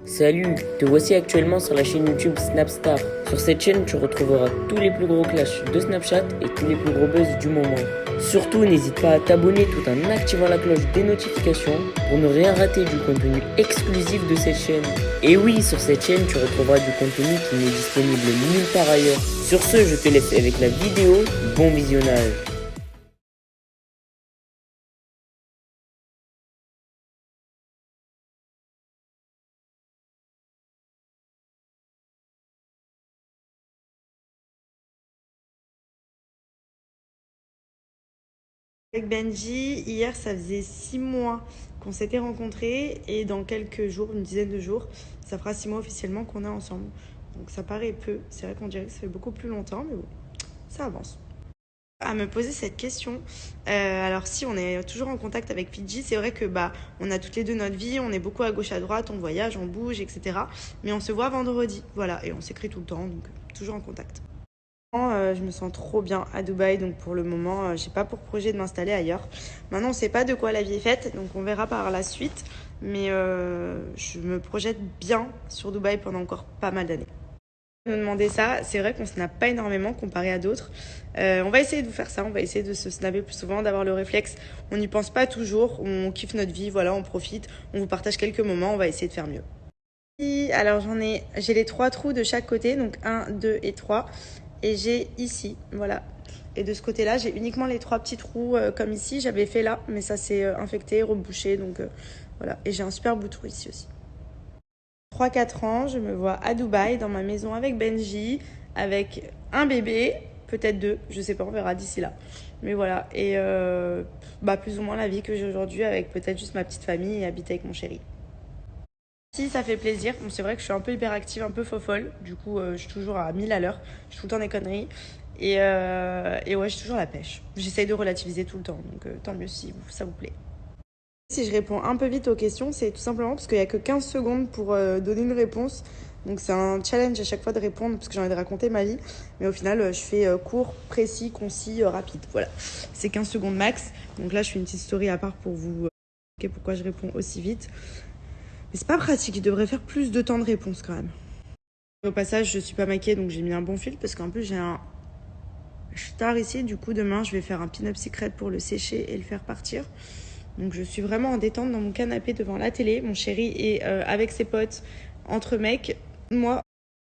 Salut, te voici actuellement sur la chaîne YouTube Snapstar. Sur cette chaîne, tu retrouveras tous les plus gros clashs de Snapchat et tous les plus gros buzz du moment. Surtout, n'hésite pas à t'abonner tout en activant la cloche des notifications pour ne rien rater du contenu exclusif de cette chaîne. Et oui, sur cette chaîne, tu retrouveras du contenu qui n'est disponible nulle part ailleurs. Sur ce, je te laisse avec la vidéo. Bon visionnage. Avec Benji, hier, ça faisait 6 mois qu'on s'était rencontrés et dans quelques jours, une dizaine de jours, ça fera 6 mois officiellement qu'on est ensemble. Donc ça paraît peu, c'est vrai qu'on dirait que ça fait beaucoup plus longtemps, mais bon, ça avance. À me poser cette question, alors si on est toujours en contact avec Fidji, c'est vrai que on a toutes les deux notre vie, on est beaucoup à gauche à droite, on voyage, on bouge, etc. Mais on se voit vendredi, voilà, et on s'écrit tout le temps, donc toujours en contact. Je me sens trop bien à Dubaï, donc pour le moment, j'ai pas pour projet de m'installer ailleurs. Maintenant, on sait pas de quoi la vie est faite, donc on verra par la suite. Mais je me projette bien sur Dubaï pendant encore pas mal d'années. Me demander ça, c'est vrai qu'on snap pas énormément comparé à d'autres. On va essayer de vous faire ça, on va essayer de se snapper plus souvent, d'avoir le réflexe. On n'y pense pas toujours, on kiffe notre vie, voilà, on profite, on vous partage quelques moments, on va essayer de faire mieux. Alors j'ai les 3 trous de chaque côté, donc 1, 2 et 3. Et j'ai ici, voilà. Et de ce côté-là, j'ai uniquement les 3 petits trous comme ici. J'avais fait là, mais ça s'est infecté, rebouché, donc voilà. Et j'ai un super bout de trou ici aussi. 3-4 ans, je me vois à Dubaï, dans ma maison avec Benji, avec un bébé, peut-être 2, je sais pas, on verra d'ici là. Mais voilà, et plus ou moins la vie que j'ai aujourd'hui, avec peut-être juste ma petite famille et habiter avec mon chéri. Si, ça fait plaisir. Bon, c'est vrai que je suis un peu hyperactive, un peu fofolle. Du coup, je suis toujours à 1000 à l'heure. Je suis tout le temps des conneries. Et ouais, j'ai toujours la pêche. J'essaye de relativiser tout le temps. Donc, tant mieux si ça vous plaît. Si je réponds un peu vite aux questions, c'est tout simplement parce qu'il n'y a que 15 secondes pour donner une réponse. Donc, c'est un challenge à chaque fois de répondre parce que j'ai envie de raconter ma vie. Mais au final, je fais court, précis, concis, rapide. Voilà. C'est 15 secondes max. Donc là, je fais une petite story à part pour vous expliquer pourquoi je réponds aussi vite. Mais c'est pas pratique, il devrait faire plus de temps de réponse quand même. Au passage, je suis pas maquillée donc j'ai mis un bon fil parce qu'en plus j'ai un star ici. Du coup, demain je vais faire un pin-up secret pour le sécher et le faire partir. Donc je suis vraiment en détente dans mon canapé devant la télé. Mon chéri est avec ses potes entre mecs. Moi,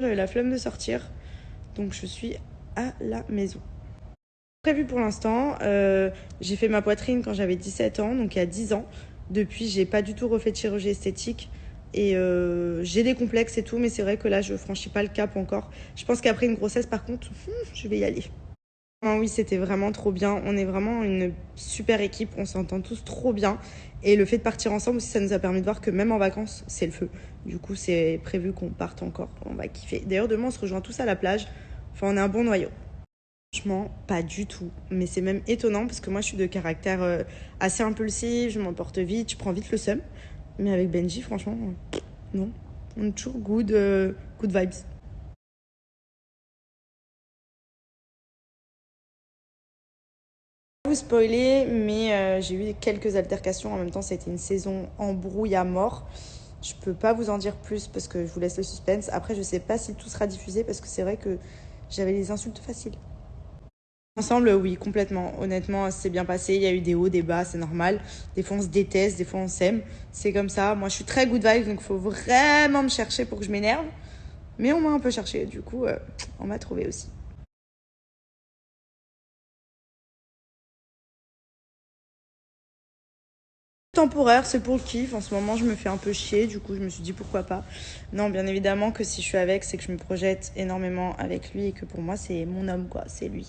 j'avais la flemme de sortir. Donc je suis à la maison. Prévu pour l'instant, j'ai fait ma poitrine quand j'avais 17 ans, donc il y a 10 ans. Depuis, j'ai pas du tout refait de chirurgie esthétique. Et j'ai des complexes et tout, mais c'est vrai que là, je franchis pas le cap encore. Je pense qu'après une grossesse, par contre, je vais y aller. Ah oui, c'était vraiment trop bien. On est vraiment une super équipe. On s'entend tous trop bien. Et le fait de partir ensemble aussi, ça nous a permis de voir que même en vacances, c'est le feu. Du coup, c'est prévu qu'on parte encore. On va kiffer. D'ailleurs, demain, on se rejoint tous à la plage. Enfin, on est un bon noyau. Franchement, pas du tout. Mais c'est même étonnant parce que moi, je suis de caractère assez impulsif, je m'emporte vite, je prends vite le seum. Mais avec Benji, franchement, non. On est toujours good vibes. Vous spoiler, mais j'ai eu quelques altercations. En même temps, c'était une saison embrouille à mort. Je peux pas vous en dire plus parce que je vous laisse le suspense. Après, je sais pas si tout sera diffusé parce que c'est vrai que j'avais les insultes faciles. Ensemble, oui, complètement. Honnêtement, c'est bien passé. Il y a eu des hauts, des bas, c'est normal. Des fois, on se déteste, des fois, on s'aime. C'est comme ça. Moi, je suis très good vibe, donc il faut vraiment me chercher pour que je m'énerve. Mais on m'a un peu cherché, du coup, on m'a trouvé aussi. Temporaire, c'est pour le kiff. En ce moment, je me fais un peu chier, du coup, je me suis dit pourquoi pas. Non, bien évidemment que si je suis avec, c'est que je me projette énormément avec lui et que pour moi, c'est mon homme, quoi. C'est lui.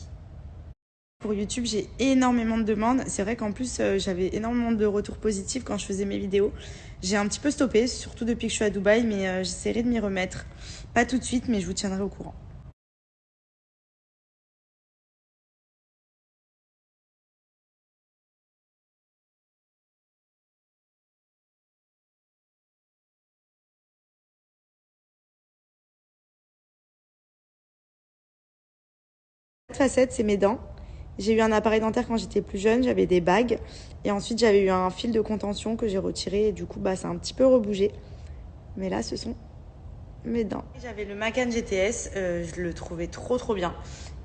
Pour YouTube, j'ai énormément de demandes. C'est vrai qu'en plus, j'avais énormément de retours positifs quand je faisais mes vidéos. J'ai un petit peu stoppé, surtout depuis que je suis à Dubaï, mais j'essaierai de m'y remettre. Pas tout de suite, mais je vous tiendrai au courant. Cette facette, c'est mes dents. J'ai eu un appareil dentaire quand j'étais plus jeune, j'avais des bagues. Et ensuite, j'avais eu un fil de contention que j'ai retiré et du coup, ça a un petit peu rebougé. Mais là, ce sont mes dents. J'avais le Macan GTS, je le trouvais trop bien.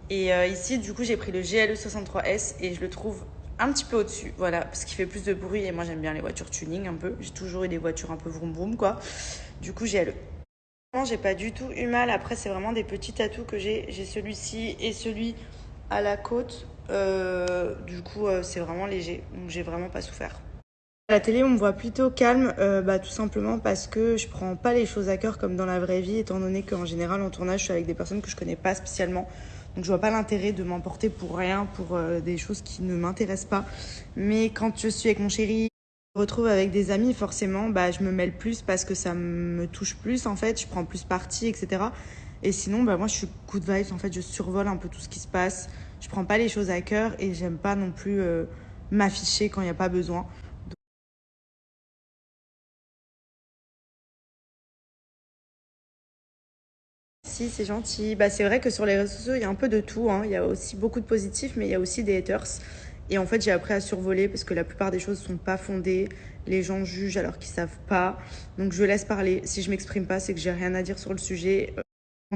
Et ici, du coup, j'ai pris le GLE 63S et je le trouve un petit peu au-dessus, voilà, parce qu'il fait plus de bruit et moi j'aime bien les voitures tuning un peu. J'ai toujours eu des voitures un peu vroom vroom quoi. Du coup, GLE. J'ai pas du tout eu mal. Après, c'est vraiment des petits tatous que j'ai. J'ai celui-ci et celui à la côte. Du coup, c'est vraiment léger, donc j'ai vraiment pas souffert. À la télé, on me voit plutôt calme, tout simplement parce que je prends pas les choses à cœur comme dans la vraie vie, étant donné qu'en général, en tournage, je suis avec des personnes que je connais pas spécialement. Donc je vois pas l'intérêt de m'emporter pour rien, pour des choses qui ne m'intéressent pas. Mais quand je suis avec mon chéri, je me retrouve avec des amis, forcément, je me mêle plus parce que ça me touche plus, en fait. Je prends plus parti, etc. Et sinon, moi, je suis good vibes, en fait. Je survole un peu tout ce qui se passe. Je prends pas les choses à cœur et j'aime pas non plus m'afficher quand il n'y a pas besoin. Si, c'est gentil. C'est vrai que sur les réseaux sociaux, il y a un peu de tout, hein. Il y a aussi beaucoup de positifs, mais il y a aussi des haters. Et en fait, j'ai appris à survoler parce que la plupart des choses sont pas fondées. Les gens jugent alors qu'ils savent pas. Donc, je laisse parler. Si je m'exprime pas, c'est que j'ai rien à dire sur le sujet.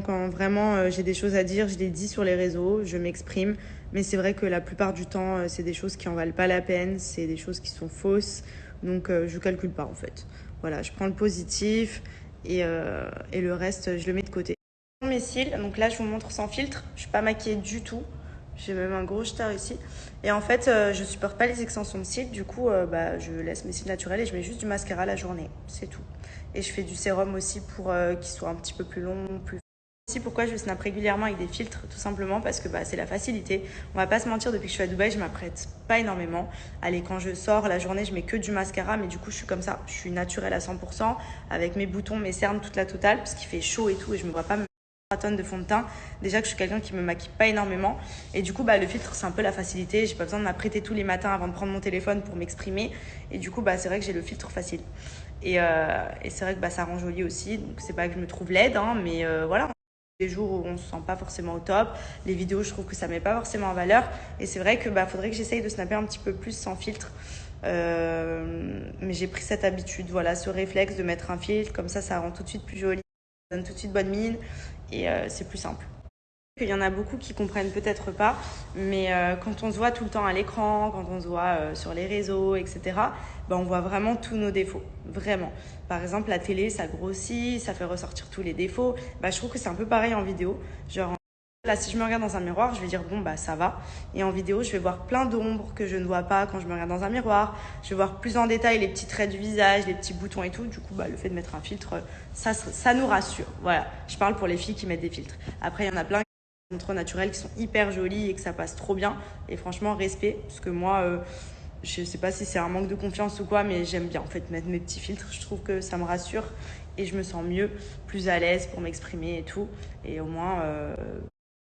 Quand vraiment j'ai des choses à dire, je les dis sur les réseaux, je m'exprime. Mais c'est vrai que la plupart du temps, c'est des choses qui en valent pas la peine. C'est des choses qui sont fausses. Donc, je calcule pas en fait. Voilà, je prends le positif et le reste, je le mets de côté. Mes cils, donc là je vous montre sans filtre, je suis pas maquillée du tout, j'ai même un gros jeteur ici et en fait je supporte pas les extensions de cils, du coup je laisse mes cils naturels et je mets juste du mascara la journée, c'est tout. Et je fais du sérum aussi pour qu'il soit un petit peu plus long, plus aussi. Pourquoi je snap régulièrement avec des filtres? Tout simplement parce que c'est la facilité. On va pas se mentir, depuis que je suis à Dubaï, je m'apprête pas énormément. Allez, quand je sors la journée, je mets que du mascara, mais du coup, je suis comme ça. Je suis naturelle à 100%, avec mes boutons, mes cernes, toute la totale, parce qu'il fait chaud et tout, et je me vois pas me 3 tonnes de fond de teint. Déjà que je suis quelqu'un qui me maquille pas énormément. Et du coup, le filtre, c'est un peu la facilité. J'ai pas besoin de m'apprêter tous les matins avant de prendre mon téléphone pour m'exprimer. Et du coup, c'est vrai que j'ai le filtre facile. Et c'est vrai que ça rend joli aussi. Donc, c'est pas que je me trouve laide, hein, mais voilà. Les jours où on se sent pas forcément au top, les vidéos, je trouve que ça met pas forcément en valeur. Et c'est vrai que faudrait que j'essaye de snapper un petit peu plus sans filtre. Mais j'ai pris cette habitude, voilà, ce réflexe de mettre un filtre. Comme ça rend tout de suite plus joli. Ça donne tout de suite bonne mine. Et c'est plus simple. Il y en a beaucoup qui comprennent peut-être pas, mais quand on se voit tout le temps à l'écran, quand on se voit sur les réseaux, etc., on voit vraiment tous nos défauts, vraiment. Par exemple, la télé, ça grossit, ça fait ressortir tous les défauts. Je trouve que c'est un peu pareil en vidéo. Genre, là, si je me regarde dans un miroir, je vais dire ça va. Et en vidéo, je vais voir plein d'ombres que je ne vois pas quand je me regarde dans un miroir. Je vais voir plus en détail les petits traits du visage, les petits boutons et tout. Du coup, le fait de mettre un filtre, ça nous rassure. Voilà. Je parle pour les filles qui mettent des filtres. Après, il y en a plein qui sont trop naturels, qui sont hyper jolis et que ça passe trop bien. Et franchement, respect. Parce que moi, je sais pas si c'est un manque de confiance ou quoi, mais j'aime bien en fait mettre mes petits filtres. Je trouve que ça me rassure et je me sens mieux, plus à l'aise pour m'exprimer et tout. Et au moins...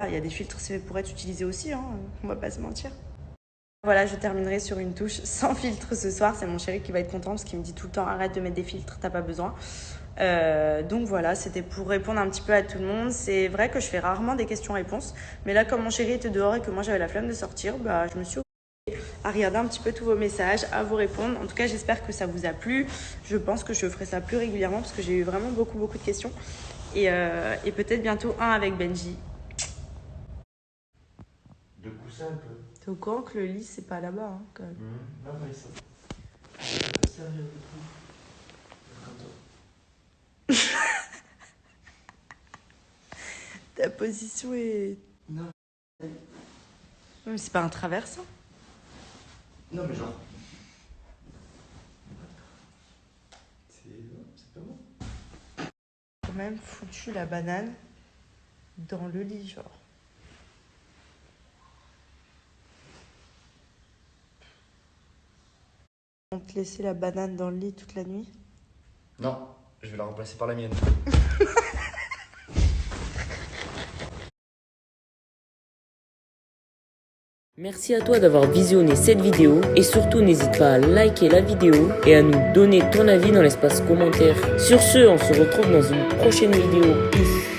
il y a des filtres, c'est fait pour être utilisé aussi, hein, on va pas se mentir. Voilà, je terminerai sur une touche sans filtre ce soir. C'est mon chéri qui va être content parce qu'il me dit tout le temps arrête de mettre des filtres, t'as pas besoin. Donc voilà, c'était pour répondre un petit peu à tout le monde. C'est vrai que je fais rarement des questions-réponses, mais là comme mon chéri était dehors et que moi j'avais la flemme de sortir, je me suis occupée à regarder un petit peu tous vos messages, à vous répondre. En tout cas, j'espère que ça vous a plu. Je pense que je ferai ça plus régulièrement parce que j'ai eu vraiment beaucoup de questions et peut-être bientôt un avec Benji. De coussin un peu. T'es au courant que le lit, c'est pas là-bas, hein, quand même. Non, mais ça. Ça peut servir de tout. Ta position est... Non. Mais c'est pas un traversin. Non, mais genre. C'est pas bon. Quand même foutu la banane dans le lit, genre. On te laisser la banane dans le lit toute la nuit? Non, je vais la remplacer par la mienne. Merci à toi d'avoir visionné cette vidéo et surtout n'hésite pas à liker la vidéo et à nous donner ton avis dans l'espace commentaire. Sur ce, on se retrouve dans une prochaine vidéo. Peace.